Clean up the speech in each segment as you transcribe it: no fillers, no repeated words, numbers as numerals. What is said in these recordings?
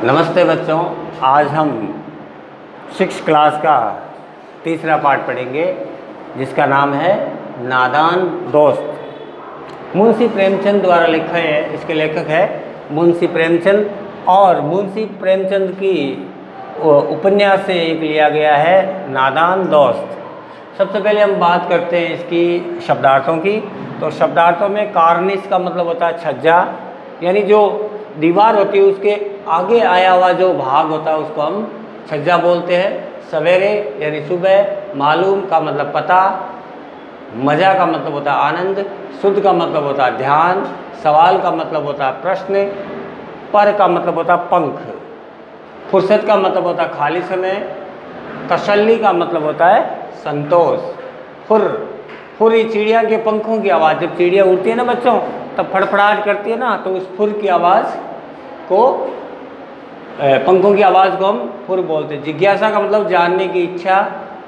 नमस्ते बच्चों, आज हम 6th क्लास का तीसरा पाठ पढ़ेंगे जिसका नाम है नादान दोस्त। मुंशी प्रेमचंद द्वारा लिखा है। इसके लेखक है मुंशी प्रेमचंद और मुंशी प्रेमचंद की उपन्यास से एक लिया गया है नादान दोस्त। सबसे पहले हम बात करते हैं इसकी शब्दार्थों की। तो शब्दार्थों में कार्निश का मतलब होता है छज्जा, यानी जो दीवार होती है उसके आगे आया हुआ जो भाग होता है उसको हम छज्जा बोलते हैं। सवेरे यानी सुबह, मालूम का मतलब पता, मज़ा का मतलब होता है आनंद, शुद्ध का मतलब होता है ध्यान, सवाल का मतलब होता है प्रश्न, पर का मतलब होता है पंख, फुर्सत का मतलब होता है खाली समय, तसल्ली का मतलब होता है संतोष, फुर ये चिड़िया के पंखों की आवाज़। जब चिड़िया उड़ती है ना बच्चों तब फड़फड़ाहट करती है ना, तो उस फुर की आवाज़ को, पंखों की आवाज़ को हम फुर बोलते हैं। जिज्ञासा का मतलब जानने की इच्छा,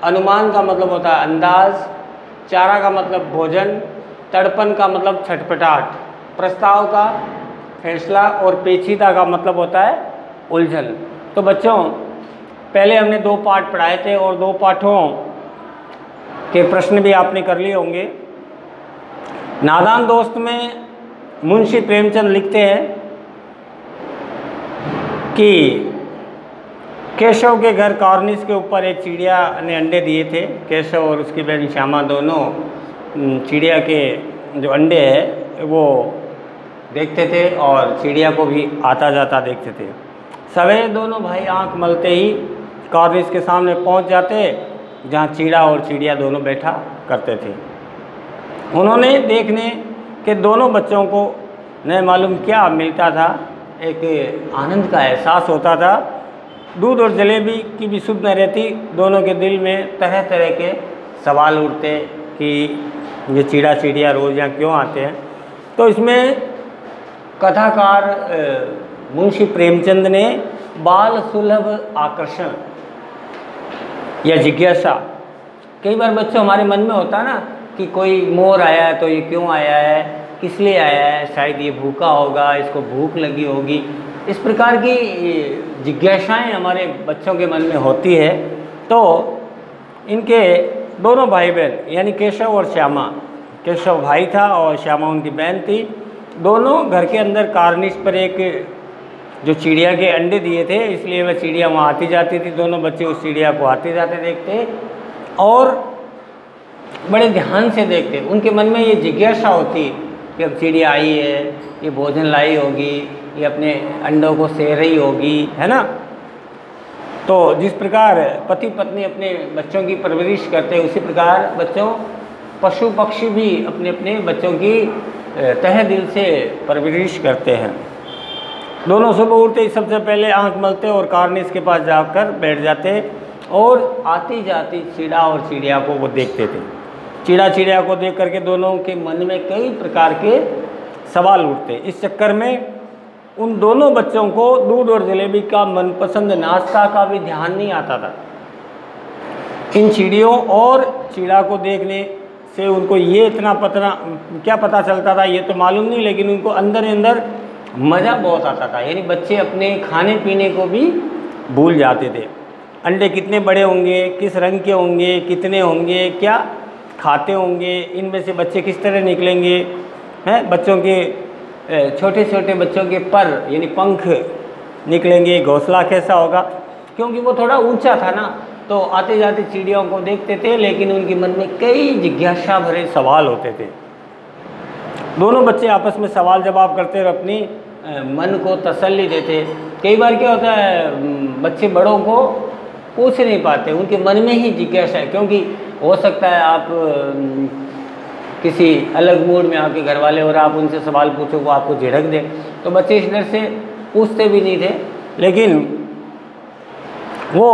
अनुमान का मतलब होता है अंदाज, चारा का मतलब भोजन, तड़पन का मतलब छटपटाहट, प्रस्ताव का फैसला और पेचीदा का मतलब होता है उलझन। तो बच्चों पहले हमने 2 पाठ पढ़ाए थे और 2 पाठों के प्रश्न भी आपने कर लिए होंगे। नादान दोस्त में मुंशी प्रेमचंद लिखते हैं कि केशव के घर कॉर्निस के ऊपर एक चिड़िया ने अंडे दिए थे। केशव और उसकी बहन श्यामा दोनों चिड़िया के जो अंडे हैं वो देखते थे और चिड़िया को भी आता जाता देखते थे। सवेरे दोनों भाई आंख मलते ही कॉर्निस के सामने पहुंच जाते जहां चिड़ा और चिड़िया दोनों बैठा करते थे। उन्होंने देखने के दोनों बच्चों को न मालूम क्या मिलता था, एक आनंद का एहसास होता था। दूध और जलेबी की भी सुध न रहती, दोनों के दिल में तरह तरह के सवाल उठते कि ये चिड़ा चिड़िया रोज़ यहाँ क्यों आते हैं। तो इसमें कथाकार मुंशी प्रेमचंद ने बाल सुलभ आकर्षण या जिज्ञासा, कई बार बच्चों हमारे मन में होता है ना कि कोई मोर आया है तो ये क्यों आया है, किस लिए आया है, शायद ये भूखा होगा, इसको भूख लगी होगी। इस प्रकार की जिज्ञासाएं हमारे बच्चों के मन में होती है। तो इनके दोनों भाई बहन यानी केशव और श्यामा, केशव भाई था और श्यामा उनकी बहन थी, दोनों घर के अंदर कार्निस पर एक जो चिड़िया के अंडे दिए थे, इसलिए वह चिड़िया वहाँ आती जाती थी। दोनों बच्चे उस चिड़िया को आते जाते देखते और बड़े ध्यान से देखते। उनके मन में ये जिज्ञासा होती कि अब चिड़िया आई है, ये भोजन लाई होगी, ये अपने अंडों को सेह रही होगी, है ना। तो जिस प्रकार पति पत्नी अपने बच्चों की परवरिश करते हैं, उसी प्रकार बच्चों पशु पक्षी भी अपने अपने बच्चों की तहे दिल से परवरिश करते हैं। दोनों सुबह उठते ही सबसे पहले आंख मलते और कार्निस के पास जाकर बैठ जाते और आती जाती चिड़ा और चिड़िया को वो देखते थे। चिड़ा चिड़िया को देख करके दोनों के मन में कई प्रकार के सवाल उठते। इस चक्कर में उन दोनों बच्चों को दूध और जलेबी का मनपसंद नाश्ता का भी ध्यान नहीं आता था। इन चिड़ियों और चिड़ा को देखने से उनको ये इतना क्या पता चलता था ये तो मालूम नहीं, लेकिन उनको अंदर अंदर मज़ा बहुत आता था। यानी बच्चे अपने खाने पीने को भी भूल जाते थे। अंडे कितने बड़े होंगे, किस रंग के होंगे, कितने होंगे, क्या खाते होंगे, इनमें से बच्चे किस तरह निकलेंगे, हैं बच्चों के छोटे छोटे बच्चों के पर यानी पंख निकलेंगे, घोंसला कैसा होगा, क्योंकि वो थोड़ा ऊंचा था ना। तो आते जाते चिड़ियों को देखते थे, लेकिन उनके मन में कई जिज्ञासा भरे सवाल होते थे। दोनों बच्चे आपस में सवाल जवाब करते और अपनी मन को तसल्ली देते। कई बार क्या होता है बच्चे बड़ों को पूछ नहीं पाते, उनके मन में ही जिज्ञासा है, क्योंकि हो सकता है आप किसी अलग मूड में आपके घर वाले और आप उनसे सवाल पूछो वो आपको झिड़क दे। तो बच्चे इस डर से पूछते भी नहीं थे, लेकिन वो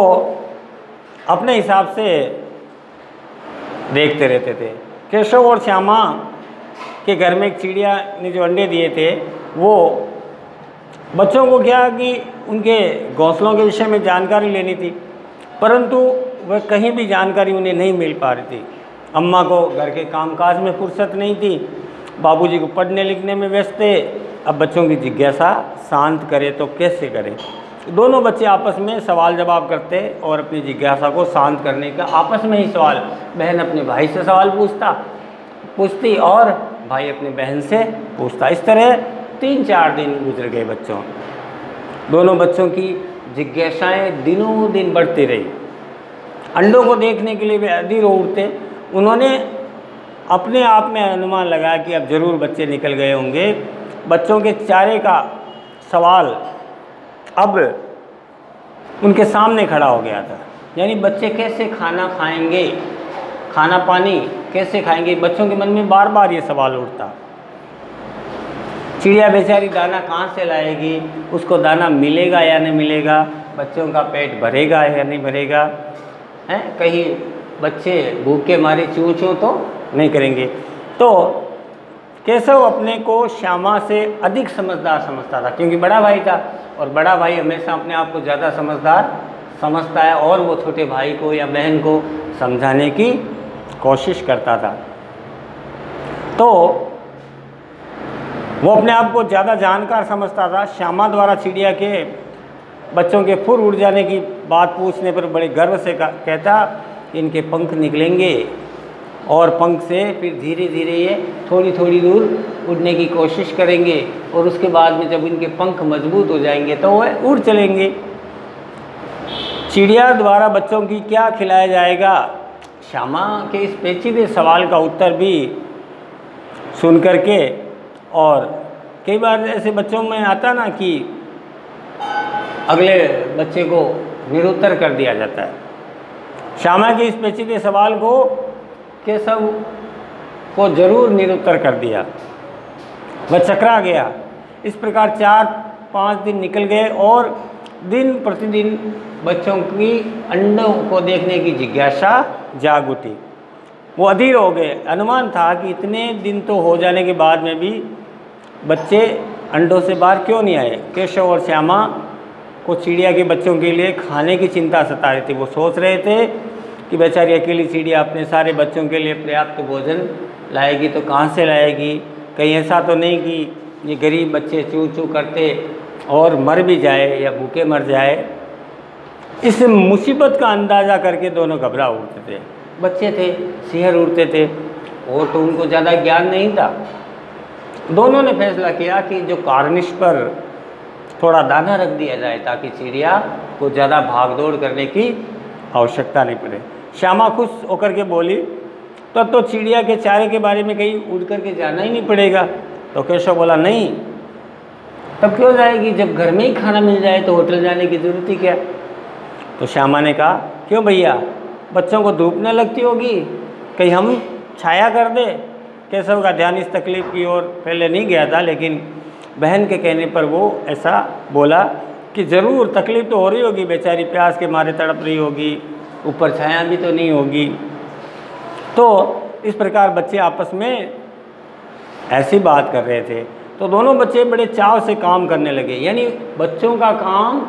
अपने हिसाब से देखते रहते थे। केशव और श्यामा के घर में एक चिड़िया ने जो अंडे दिए थे, वो बच्चों को क्या कि उनके घोंसलों के विषय में जानकारी लेनी थी, परंतु वह कहीं भी जानकारी उन्हें नहीं मिल पा रही थी। अम्मा को घर के कामकाज में फुर्सत नहीं थी, बाबूजी को पढ़ने लिखने में व्यस्त थे। अब बच्चों की जिज्ञासा शांत करें तो कैसे करें। दोनों बच्चे आपस में सवाल जवाब करते और अपनी जिज्ञासा को शांत करने का आपस में ही सवाल, बहन अपने भाई से सवाल पूछती और भाई अपनी बहन से पूछता। इस तरह 3-4 दिन गुजर गए बच्चों। दोनों बच्चों की जिज्ञासाएं दिनों दिन बढ़ती रही। अंडों को देखने के लिए वे अधीर हो उठते। उन्होंने अपने आप में अनुमान लगाया कि अब जरूर बच्चे निकल गए होंगे। बच्चों के चारे का सवाल अब उनके सामने खड़ा हो गया था, यानी बच्चे कैसे खाना खाएंगे, खाना पानी कैसे खाएंगे। बच्चों के मन में बार बार ये सवाल उठता। चिड़िया बेचारी दाना कहाँ से लाएगी, उसको दाना मिलेगा या नहीं मिलेगा, बच्चों का पेट भरेगा या नहीं भरेगा, हैं कहीं बच्चे भूखे मारे चूं चूं तो नहीं करेंगे। तो केशव अपने को श्यामा से अधिक समझदार समझता था, क्योंकि बड़ा भाई था और बड़ा भाई हमेशा अपने आप को ज़्यादा समझदार समझता है और वो छोटे भाई को या बहन को समझाने की कोशिश करता था। तो वो अपने आप को ज़्यादा जानकार समझता था। श्यामा द्वारा चिड़िया के बच्चों के फुर उड़ जाने की बात पूछने पर बड़े गर्व से कहता कि इनके पंख निकलेंगे और पंख से फिर धीरे धीरे ये थोड़ी थोड़ी दूर उड़ने की कोशिश करेंगे और उसके बाद में जब इनके पंख मजबूत हो जाएंगे तो वह उड़ चलेंगे। चिड़िया द्वारा बच्चों की क्या खिलाया जाएगा, श्यामा के इस पेचीदे सवाल का उत्तर भी सुन करके, और कई बार ऐसे बच्चों में आता ना कि अगले बच्चे को निरुत्तर कर दिया जाता है। श्यामा के इस पेचीदे सवाल को केशव को जरूर निरुत्तर कर दिया। वह चकरा गया। इस प्रकार 4-5 दिन निकल गए और दिन प्रतिदिन बच्चों की अंडों को देखने की जिज्ञासा जाग उठी। वो अधीर हो गए। अनुमान था कि इतने दिन तो हो जाने के बाद में भी बच्चे अंडों से बाहर क्यों नहीं आए। केशव और श्यामा को चिड़िया के बच्चों के लिए खाने की चिंता सता रही थी। वो सोच रहे थे कि बेचारी अकेली चिड़िया अपने सारे बच्चों के लिए पर्याप्त भोजन लाएगी तो कहाँ से लाएगी, कहीं ऐसा तो नहीं कि ये गरीब बच्चे चूं चूं करते और मर भी जाए या भूखे मर जाए। इस मुसीबत का अंदाज़ा करके दोनों घबरा उठते थे। बच्चे थे, सिहर उठते थे और तो उनको ज़्यादा ज्ञान नहीं था। दोनों ने फैसला किया कि जो कार्निश पर थोड़ा दाना रख दिया जाए ताकि चिड़िया को ज़्यादा भागदौड़ करने की आवश्यकता नहीं पड़े। श्यामा खुश होकर के बोली, तब तो चिड़िया के चारे के बारे में कहीं उड़ करके जाना ही नहीं पड़ेगा। तो केशव बोला, नहीं, तब क्यों जाएगी, जब घर में ही खाना मिल जाए तो होटल जाने की ज़रूरत ही क्या। तो श्यामा ने कहा, क्यों भैया, बच्चों को धूप न लगती होगी, कहीं हम छाया कर दे। केशव का ध्यान इस तकलीफ़ की ओर पहले नहीं गया था, लेकिन बहन के कहने पर वो ऐसा बोला कि ज़रूर तकलीफ़ तो हो रही होगी, बेचारी प्यास के मारे तड़प रही होगी, ऊपर छाया भी तो नहीं होगी। तो इस प्रकार बच्चे आपस में ऐसी बात कर रहे थे। तो दोनों बच्चे बड़े चाव से काम करने लगे। यानी बच्चों का काम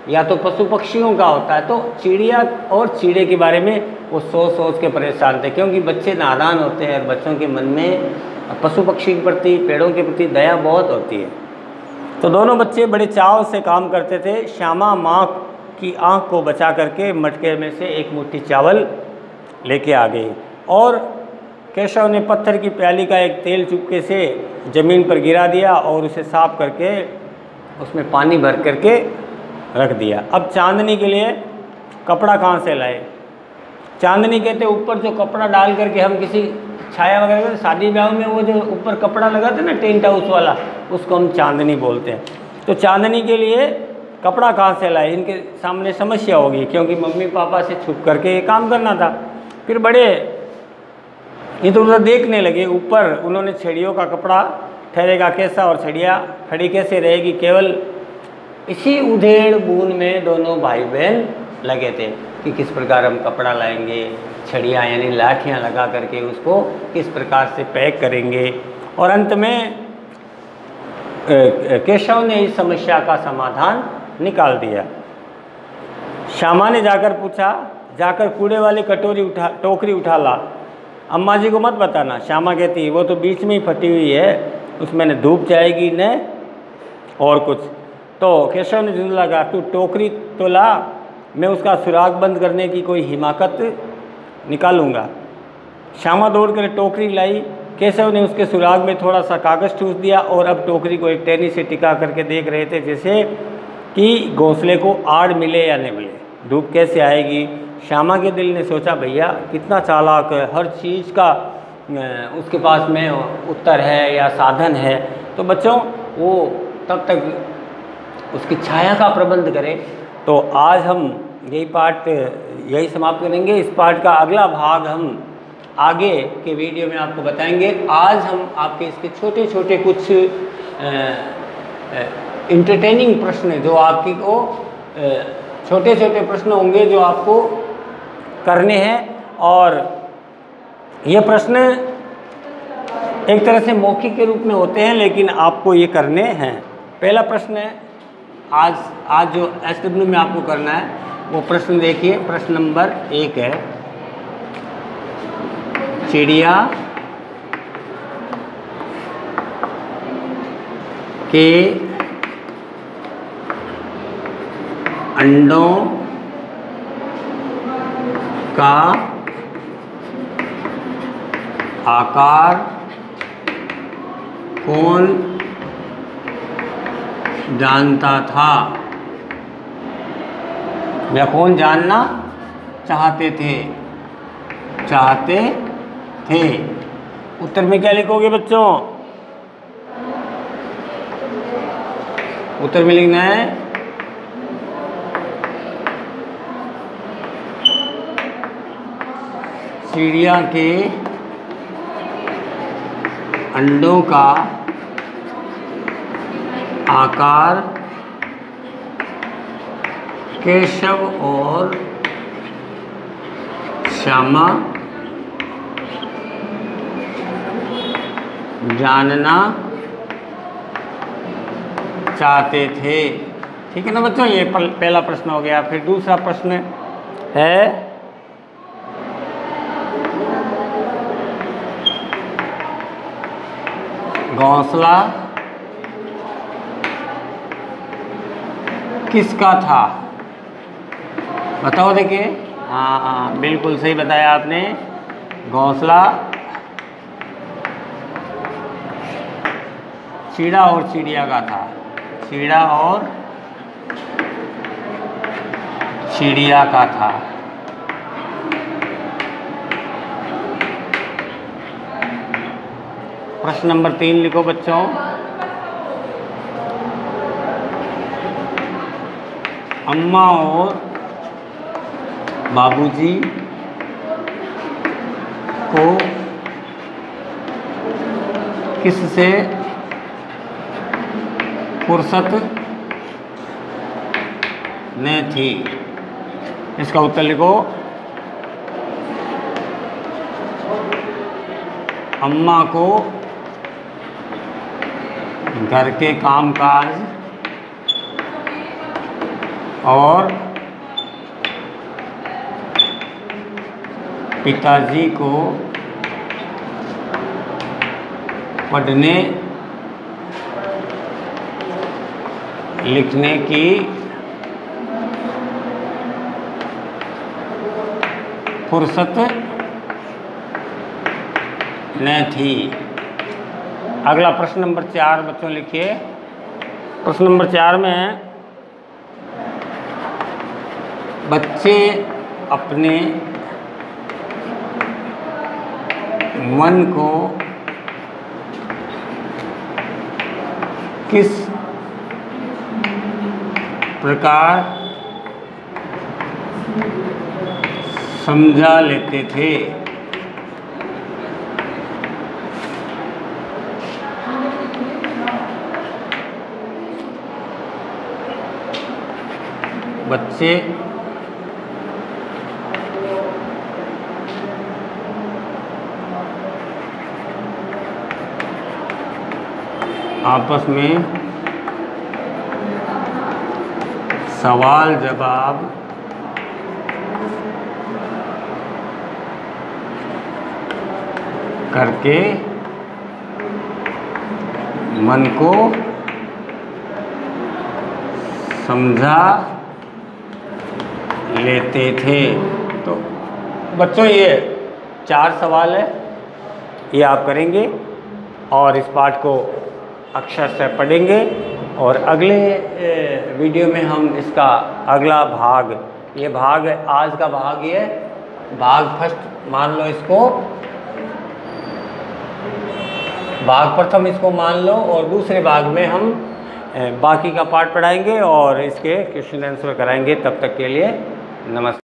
या तो पशु पक्षियों का होता है, तो चिड़िया और चिड़े के बारे में वो सोच सोच के परेशान थे, क्योंकि बच्चे नादान होते हैं और बच्चों के मन में पशु पक्षी के प्रति, पेड़ों के प्रति दया बहुत होती है। तो दोनों बच्चे बड़े चाव से काम करते थे। श्यामा माँ की आँख को बचा करके मटके में से एक मुट्ठी चावल लेके आ गई और केशव ने पत्थर की प्याली का एक तेल चुपके से ज़मीन पर गिरा दिया और उसे साफ करके उसमें पानी भर करके रख दिया। अब चांदनी के लिए कपड़ा कहाँ से लाए। चांदनी कहते ऊपर जो कपड़ा डाल करके हम किसी छाया वगैरह, शादी ब्याह में वो जो ऊपर कपड़ा लगाते ना टेंट हाउस वाला, उसको हम चांदनी बोलते हैं। तो चांदनी के लिए कपड़ा कहाँ से लाए, इनके सामने समस्या होगी, क्योंकि मम्मी पापा से छुप करके ये काम करना था। फिर बड़े इधर उधर देखने लगे। ऊपर उन्होंने छड़ियों का कपड़ा ठहरेगा कैसा और छड़िया खड़ी कैसे रहेगी, केवल इसी उधेड़ बूंद में दोनों भाई बहन लगे थे कि किस प्रकार हम कपड़ा लाएंगे, छड़ियाँ यानी लाठियाँ लगा करके उसको किस प्रकार से पैक करेंगे। और अंत में केशव ने इस समस्या का समाधान निकाल दिया। श्यामा ने जाकर पूछा, जाकर कूड़े वाली टोकरी उठा ला, अम्मा जी को मत बताना। श्यामा कहती, वो तो बीच में ही फटी हुई है, उसमें न धूप जाएगी न और कुछ। तो केशव ने झुंझला कहा, तू टोकरी तो ला, मैं उसका सुराग बंद करने की कोई हिमाकत निकालूंगा। श्यामा दौड़ कर टोकरी लाई। केशव ने उसके सुराग में थोड़ा सा कागज़ ठूस दिया और अब टोकरी को एक टहनी से टिका करके देख रहे थे, जैसे कि घोंसले को आड़ मिले या नहीं मिले, धूप कैसे आएगी। श्यामा के दिल ने सोचा, भैया कितना चालाक है, हर चीज़ का उसके पास में उत्तर है या साधन है। तो बच्चों वो तब तक उसकी छाया का प्रबंध करें। तो आज हम यही पाठ यही समाप्त करेंगे। इस पाठ का अगला भाग हम आगे के वीडियो में आपको बताएंगे। आज हम आपके इसके छोटे छोटे कुछ इंटरटेनिंग प्रश्न, जो आपकी को छोटे छोटे प्रश्न होंगे जो आपको करने हैं, और ये प्रश्न एक तरह से मौखिक के रूप में होते हैं, लेकिन आपको ये करने हैं। पहला प्रश्न है आज जो SW में आपको करना है वो प्रश्न देखिए। प्रश्न नंबर 1 है, चिड़िया के अंडों का आकार कौन जानता था, या कौन जानना चाहते थे? उत्तर में क्या लिखोगे बच्चों? उत्तर में लिखना है चिड़िया के अंडों का आकार केशव और श्यामा जानना चाहते थे। ठीक है ना बच्चों, ये पहला प्रश्न हो गया। फिर दूसरा प्रश्न है, घोंसला किसका था? बताओ। देखिए, हाँ बिल्कुल सही बताया आपने। घोंसला चीड़ा और चिड़िया का था। चीड़ा और चिड़िया का था। प्रश्न नंबर 3 लिखो बच्चों। अम्मा और बाबूजी को किससे फुर्सत न थी? इसका उत्तर लिखो। अम्मा को घर के कामकाज और पिताजी को पढ़ने लिखने की फुर्सत न थी। अगला प्रश्न नंबर 4 बच्चों लिखिए। प्रश्न नंबर 4 में है, बच्चे अपने मन को किस प्रकार समझा लेते थे? बच्चे आपस में सवाल जवाब करके मन को समझा लेते थे। तो बच्चों ये 4 सवाल है, ये आप करेंगे और इस पाठ को अक्षर से पढ़ेंगे और अगले वीडियो में हम इसका अगला भाग, ये भाग आज का भाग, ये भाग फर्स्ट मान लो इसको, भाग प्रथम इसको मान लो, और दूसरे भाग में हम बाकी का पाठ पढ़ाएंगे और इसके क्वेश्चन आंसर कराएंगे। तब तक के लिए नमस्कार।